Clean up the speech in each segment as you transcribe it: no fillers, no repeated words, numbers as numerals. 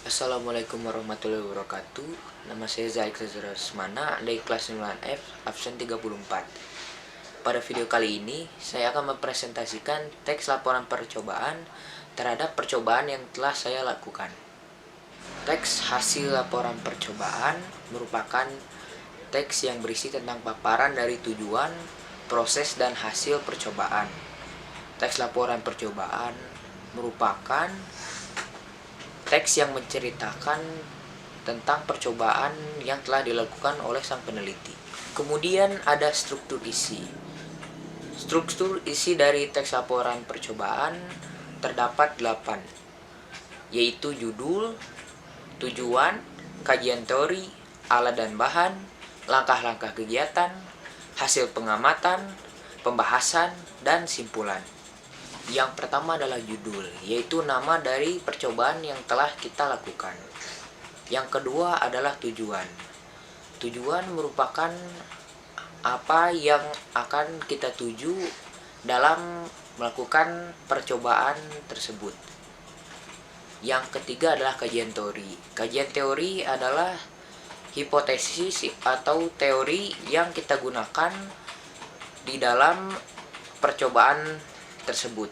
Assalamualaikum warahmatullahi wabarakatuh. Nama saya Zaik Semana dari kelas 9F, absen 34. Pada video kali ini, saya akan mempresentasikan teks laporan percobaan terhadap percobaan yang telah saya lakukan. Teks hasil laporan percobaan merupakan teks yang berisi tentang paparan dari tujuan, proses, dan hasil percobaan. Teks laporan percobaan merupakan teks yang menceritakan tentang percobaan yang telah dilakukan oleh sang peneliti. Kemudian ada struktur isi. Struktur isi dari teks laporan percobaan terdapat 8, yaitu judul, tujuan, kajian teori, alat dan bahan, langkah-langkah kegiatan, hasil pengamatan, pembahasan, dan simpulan. Yang pertama adalah judul, yaitu nama dari percobaan yang telah kita lakukan. Yang kedua adalah tujuan. Tujuan merupakan apa yang akan kita tuju dalam melakukan percobaan tersebut. Yang ketiga adalah kajian teori. Kajian teori adalah hipotesis atau teori yang kita gunakan di dalam percobaan tersebut.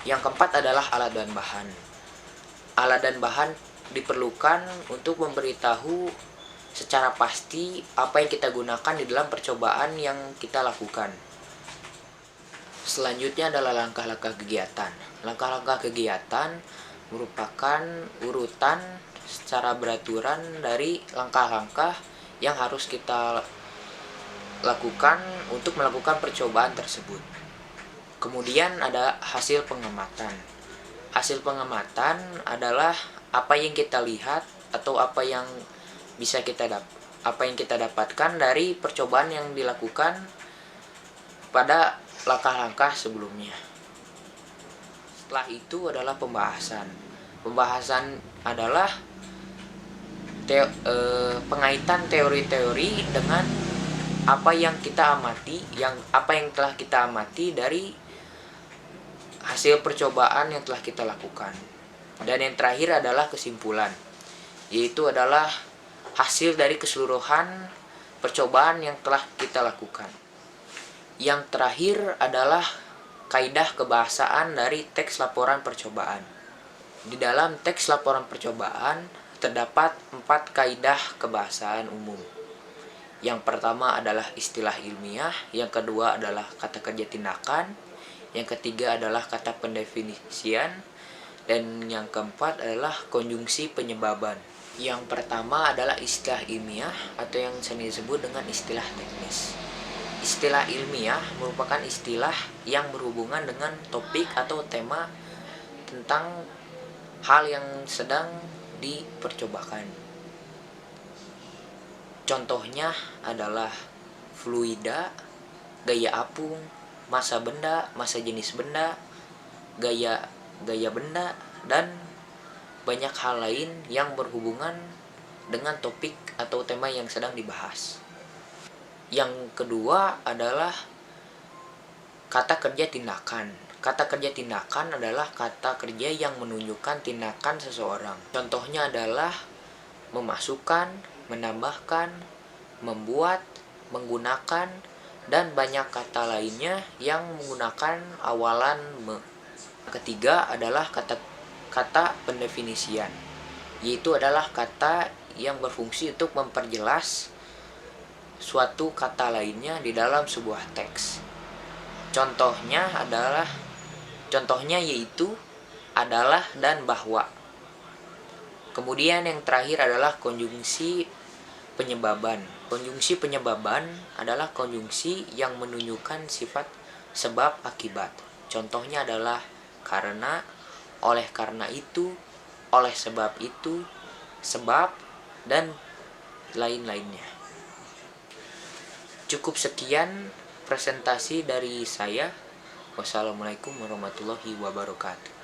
Yang keempat adalah alat dan bahan. Alat dan bahan diperlukan untuk memberitahu secara pasti apa yang kita gunakan di dalam percobaan yang kita lakukan. Selanjutnya adalah langkah-langkah kegiatan. Langkah-langkah kegiatan merupakan urutan secara beraturan dari langkah-langkah yang harus kita lakukan untuk melakukan percobaan tersebut. Kemudian ada hasil pengamatan. Hasil pengamatan adalah apa yang kita lihat atau apa yang kita dapatkan dari percobaan yang dilakukan pada langkah-langkah sebelumnya. Setelah itu adalah pembahasan. Pembahasan adalah pengaitan teori-teori dengan apa yang telah kita amati dari hasil percobaan yang telah kita lakukan. Dan yang terakhir adalah kesimpulan, yaitu adalah hasil dari keseluruhan percobaan yang telah kita lakukan. Yang terakhir adalah kaidah kebahasaan dari teks laporan percobaan. Di dalam teks laporan percobaan terdapat 4 kaidah kebahasaan umum. Yang pertama adalah istilah ilmiah, yang kedua adalah kata kerja tindakan, yang ketiga adalah kata pendefinisian, dan yang keempat adalah konjungsi penyebaban. Yang pertama adalah istilah ilmiah atau yang sering disebut dengan istilah teknis. Istilah ilmiah merupakan istilah yang berhubungan dengan topik atau tema tentang hal yang sedang dipercobakan. Contohnya adalah fluida, gaya apung, massa benda, massa jenis benda, gaya benda, dan banyak hal lain yang berhubungan dengan topik atau tema yang sedang dibahas. Yang kedua adalah kata kerja tindakan. Kata kerja tindakan adalah kata kerja yang menunjukkan tindakan seseorang. Contohnya adalah memasukkan, menambahkan, membuat, menggunakan, dan banyak kata lainnya yang menggunakan awalan me. Ketiga adalah kata pendefinisian, yaitu adalah kata yang berfungsi untuk memperjelas suatu kata lainnya di dalam sebuah teks. Contohnya yaitu adalah dan bahwa. Kemudian yang terakhir adalah konjungsi penyebaban. Konjungsi penyebaban adalah konjungsi yang menunjukkan sifat sebab akibat. Contohnya adalah karena, oleh karena itu, oleh sebab itu, sebab, dan lain-lainnya. Cukup sekian presentasi dari saya. Wassalamualaikum warahmatullahi wabarakatuh.